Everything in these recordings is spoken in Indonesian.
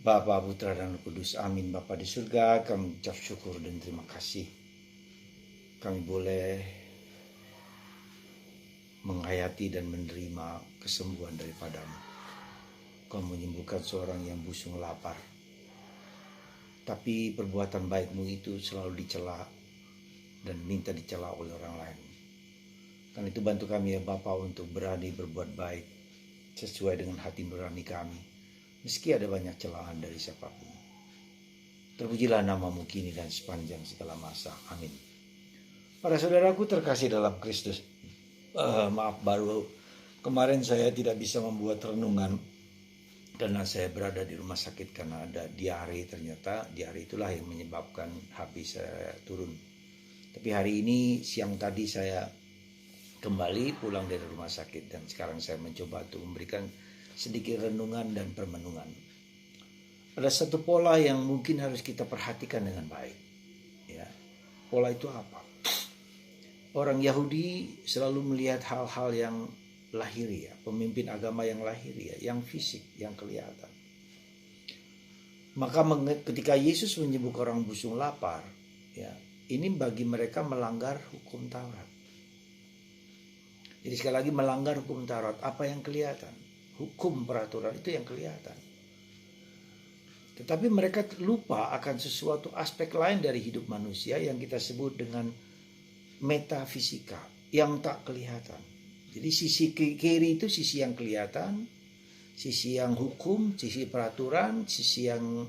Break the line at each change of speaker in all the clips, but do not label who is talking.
Bapa, Putra, dan Roh Kudus. Amin. Bapa di surga, kami ucap syukur dan terima kasih. Kami boleh menghayati dan menerima kesembuhan daripadamu. Kau menyembuhkan seorang yang busung lapar. Tapi perbuatan baikmu itu selalu dicela dan minta dicela oleh orang lain. Karena itu bantu kami ya Bapa untuk berani berbuat baik sesuai dengan hati nurani kami. Meski ada banyak celaan dari siapapun. Terpujilah namamu kini dan sepanjang segala masa. Amin. Para saudaraku terkasih dalam Kristus. Maaf baru kemarin saya tidak bisa membuat renungan. Karena saya berada di rumah sakit karena ada diare ternyata. Diare itulah yang menyebabkan HP saya turun. Tapi hari ini siang tadi saya kembali pulang dari rumah sakit. Dan sekarang saya mencoba untuk memberikan sedikit renungan dan permenungan. Ada satu pola yang mungkin harus kita perhatikan dengan baik. Ya, pola itu apa? Orang Yahudi selalu melihat hal-hal yang lahiriah, pemimpin agama yang lahiriah, yang fisik, yang kelihatan. Maka ketika Yesus menyembuhkan orang busung lapar, ya, ini bagi mereka melanggar hukum Taurat. Jadi sekali lagi melanggar hukum Taurat, apa yang kelihatan? Hukum peraturan itu yang kelihatan. Tetapi mereka lupa akan sesuatu aspek lain dari hidup manusia yang kita sebut dengan metafisika, yang tak kelihatan. Jadi sisi kiri itu sisi yang kelihatan, sisi yang hukum, sisi peraturan, sisi yang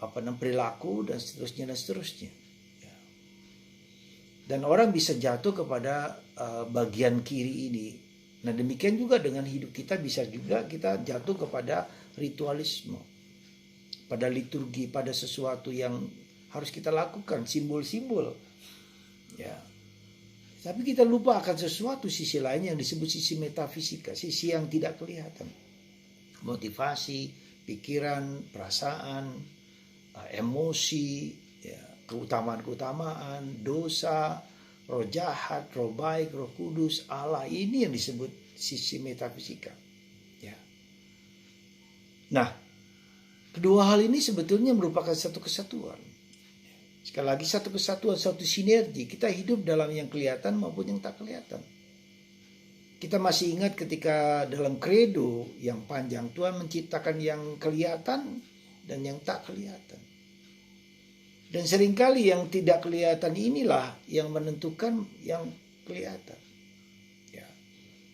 perilaku dan seterusnya. Ya. Dan orang bisa jatuh kepada bagian kiri ini. Nah demikian juga dengan hidup kita bisa juga kita jatuh kepada ritualisme, pada liturgi, pada sesuatu yang harus kita lakukan, simbol-simbol. Ya. Tapi kita lupa akan sesuatu sisi lain yang disebut sisi metafisika, sisi yang tidak kelihatan. Motivasi, pikiran, perasaan, emosi, ya, keutamaan-keutamaan, dosa, roh jahat, roh baik, roh kudus, Allah, ini yang disebut sisi metafisika. Ya. Nah, kedua hal ini sebetulnya merupakan satu kesatuan. Sekali lagi satu kesatuan, satu sinergi. Kita hidup dalam yang kelihatan maupun yang tak kelihatan. Kita masih ingat ketika dalam kredo yang panjang Tuhan menciptakan yang kelihatan dan yang tak kelihatan. Dan seringkali yang tidak kelihatan inilah yang menentukan yang kelihatan. Ya.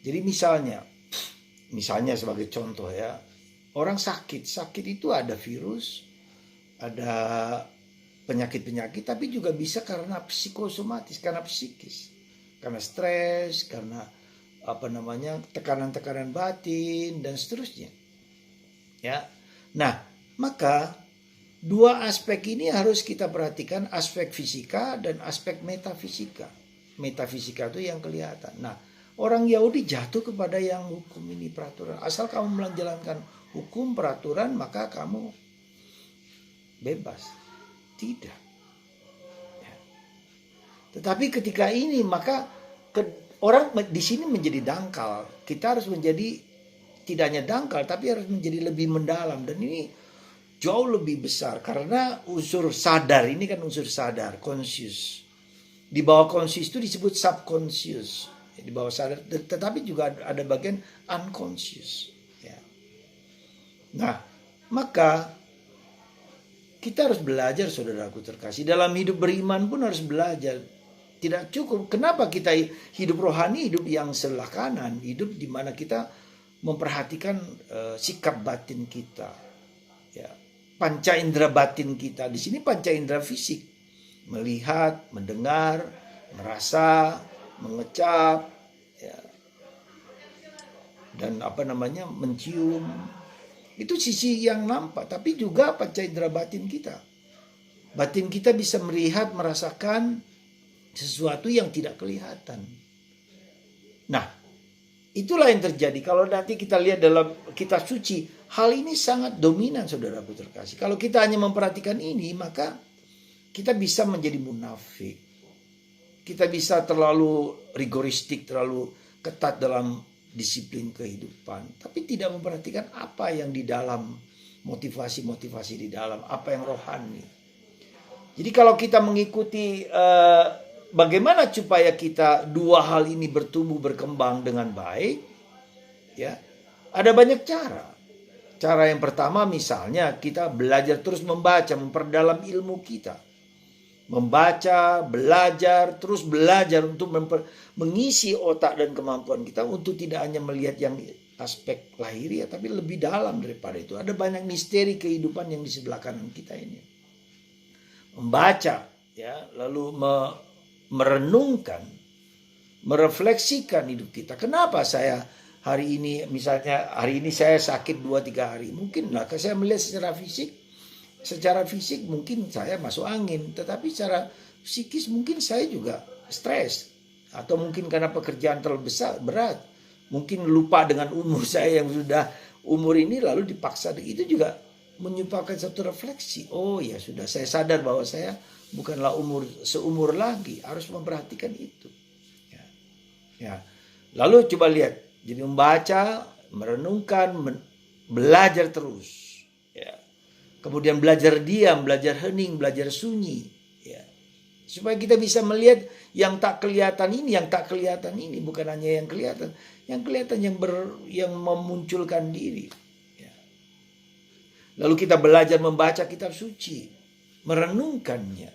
Jadi misalnya sebagai contoh ya, orang sakit itu ada virus, ada penyakit-penyakit, tapi juga bisa karena psikosomatis, karena psikis, karena stres, karena tekanan-tekanan batin dan seterusnya. Ya, nah maka dua aspek ini harus kita perhatikan, aspek fisika dan aspek metafisika. Metafisika itu yang kelihatan. Nah, orang Yahudi jatuh kepada yang hukum ini, peraturan. Asal kamu menjalankan hukum peraturan, maka kamu bebas. Tidak. Ya. Tetapi ketika ini maka orang di sini menjadi dangkal. Kita harus menjadi tidak hanya dangkal, tapi harus menjadi lebih mendalam. Dan ini jauh lebih besar karena unsur sadar ini kan unsur sadar, conscious. Di bawah conscious itu disebut subconscious. Di bawah sadar, tetapi juga ada bagian unconscious. Ya. Nah, maka kita harus belajar, saudaraku terkasih. Dalam hidup beriman pun harus belajar. Tidak cukup. Kenapa kita hidup rohani, hidup yang sebelah kanan, hidup di mana kita memperhatikan sikap batin kita. Ya. Panca indera batin kita. Di sini panca indera fisik. Melihat, mendengar, merasa, mengecap, ya. Dan mencium. Itu sisi yang nampak, tapi juga panca indera batin kita. Batin kita bisa melihat, merasakan sesuatu yang tidak kelihatan. Nah, itulah yang terjadi. Kalau nanti kita lihat dalam kitab suci, hal ini sangat dominan, saudaraku terkasih. Kalau kita hanya memperhatikan ini, maka kita bisa menjadi munafik. Kita bisa terlalu rigoristik, terlalu ketat dalam disiplin kehidupan, tapi tidak memperhatikan apa yang di dalam motivasi-motivasi di dalam, apa yang rohani. Jadi kalau kita mengikuti bagaimana supaya kita dua hal ini bertumbuh berkembang dengan baik, ya, ada banyak cara. Cara yang pertama misalnya kita belajar terus membaca, memperdalam ilmu kita. Membaca, belajar, terus belajar untuk mengisi otak dan kemampuan kita untuk tidak hanya melihat yang aspek lahiriah, tapi lebih dalam daripada itu. Ada banyak misteri kehidupan yang di sebelah kanan kita ini. Membaca, ya, lalu merenungkan, merefleksikan hidup kita. Kenapa saya hari ini, misalnya hari ini saya sakit 2-3 hari, mungkin lah saya melihat secara fisik mungkin saya masuk angin, tetapi secara psikis mungkin saya juga stres, atau mungkin karena pekerjaan terlalu berat, mungkin lupa dengan umur saya yang sudah umur ini lalu dipaksa. Itu juga menyebabkan satu refleksi. Oh ya sudah, saya sadar bahwa saya bukanlah seumur lagi, harus memperhatikan itu. Ya. Lalu coba lihat, jadi membaca, merenungkan, belajar terus. Kemudian belajar diam, belajar hening, belajar sunyi. Ya. Supaya kita bisa melihat yang tak kelihatan ini, bukan hanya yang kelihatan. Yang kelihatan yang memunculkan diri. Ya. Lalu kita belajar membaca kitab suci, merenungkannya.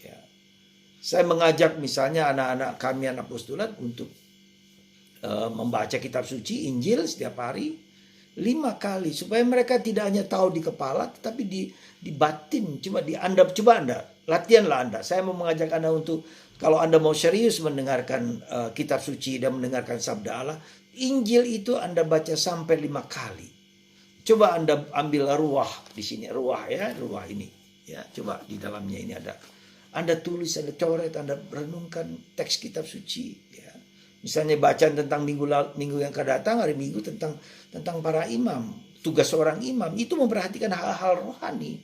Ya. Saya mengajak misalnya anak-anak kami, anak apostolat, untuk membaca kitab suci, Injil setiap hari. 5 kali, supaya mereka tidak hanya tahu di kepala tetapi di batin. Coba Anda latihanlah Anda. Saya mau mengajak Anda untuk, kalau Anda mau serius mendengarkan kitab suci dan mendengarkan sabda Allah, Injil itu Anda baca sampai 5 kali. Coba Anda ambil ruah di sini, ruah ini, ya, coba di dalamnya ini ada. Anda tulis, Anda coret, Anda renungkan teks kitab suci, ya. Misalnya bacaan tentang minggu yang akan datang, hari Minggu tentang para imam. Tugas seorang imam itu memperhatikan hal-hal rohani.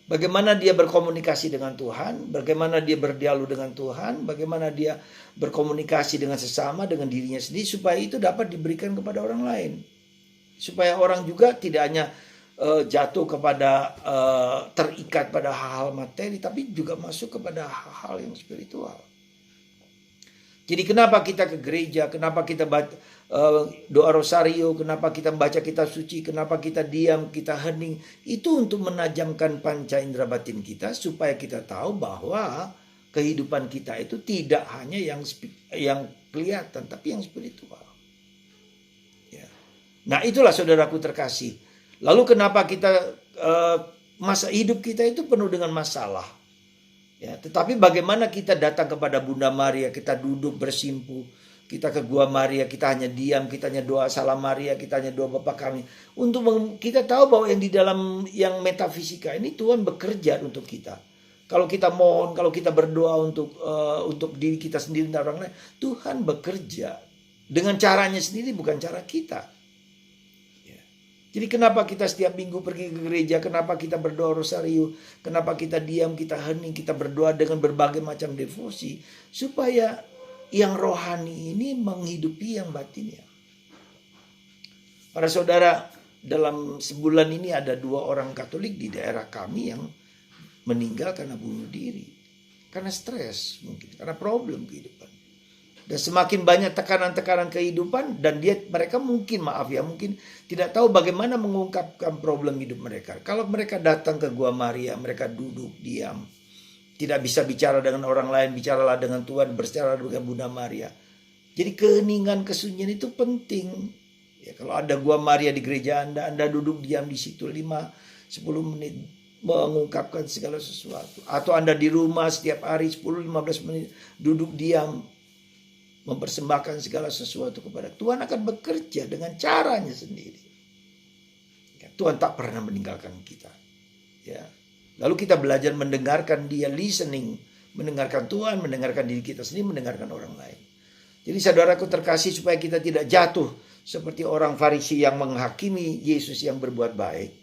Bagaimana dia berkomunikasi dengan Tuhan, bagaimana dia berdialog dengan Tuhan, bagaimana dia berkomunikasi dengan sesama, dengan dirinya sendiri, supaya itu dapat diberikan kepada orang lain. Supaya orang juga tidak hanya jatuh kepada terikat pada hal-hal materi, tapi juga masuk kepada hal-hal yang spiritual. Jadi kenapa kita ke gereja, kenapa kita doa rosario, kenapa kita baca kitab suci, kenapa kita diam, kita hening, itu untuk menajamkan panca indera batin kita, supaya kita tahu bahwa kehidupan kita itu tidak hanya yang kelihatan, tapi yang spiritual. Ya. Nah itulah saudaraku terkasih. Lalu kenapa kita masa hidup kita itu penuh dengan masalah. Ya, tetapi bagaimana kita datang kepada Bunda Maria, kita duduk bersimpuh, kita ke Gua Maria, kita hanya diam, kita hanya doa Salam Maria, kita hanya doa Bapa kami. Untuk kita tahu bahwa yang di dalam yang metafisika ini Tuhan bekerja untuk kita. Kalau kita mohon, kalau kita berdoa untuk diri kita sendiri dan orang lain, Tuhan bekerja dengan caranya sendiri, bukan cara kita. Jadi kenapa kita setiap minggu pergi ke gereja, kenapa kita berdoa rosario, kenapa kita diam, kita hening, kita berdoa dengan berbagai macam devosi, supaya yang rohani ini menghidupi yang batinnya. Para saudara, dalam sebulan ini ada 2 orang Katolik di daerah kami yang meninggal karena bunuh diri. Karena stres mungkin, karena problem kehidupan. Dan semakin banyak tekanan-tekanan kehidupan, dan mereka mungkin tidak tahu bagaimana mengungkapkan problem hidup mereka. Kalau mereka datang ke Gua Maria, mereka duduk diam, tidak bisa bicara dengan orang lain, bicaralah dengan Tuhan, berbicara dengan Bunda Maria. Jadi keheningan, kesunyian itu penting. Ya, kalau ada Gua Maria di gereja Anda duduk diam di situ 5-10 menit mengungkapkan segala sesuatu. Atau Anda di rumah setiap hari 10-15 menit duduk diam, mempersembahkan segala sesuatu kepada Tuhan, akan bekerja dengan caranya sendiri. Ya, Tuhan tak pernah meninggalkan kita. Ya. Lalu kita belajar mendengarkan Dia, listening, mendengarkan Tuhan, mendengarkan diri kita sendiri, mendengarkan orang lain. Jadi saudaraku terkasih, supaya kita tidak jatuh seperti orang Farisi yang menghakimi Yesus yang berbuat baik,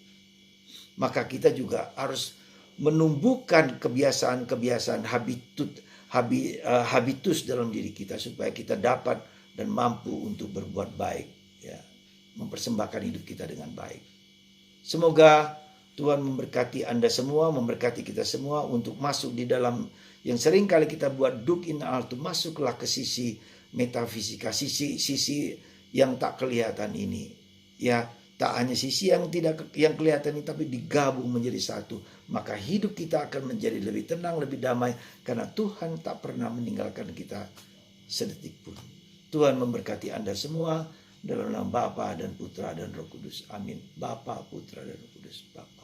maka kita juga harus menumbuhkan kebiasaan-kebiasaan habitus dalam diri kita, supaya kita dapat dan mampu untuk berbuat baik, ya, mempersembahkan hidup kita dengan baik. Semoga Tuhan memberkati Anda semua, memberkati kita semua untuk masuk di dalam yang sering kali kita buat duk in alto, masuklah ke sisi metafisika, sisi yang tak kelihatan ini. Ya, tak hanya sisi yang kelihatan ini, tapi digabung menjadi satu. Maka hidup kita akan menjadi lebih tenang, lebih damai, karena Tuhan tak pernah meninggalkan kita sedetik pun. Tuhan memberkati Anda semua dalam nama Bapa dan Putra dan Roh Kudus. Amin. Bapa, Putra dan Roh Kudus. Bapa.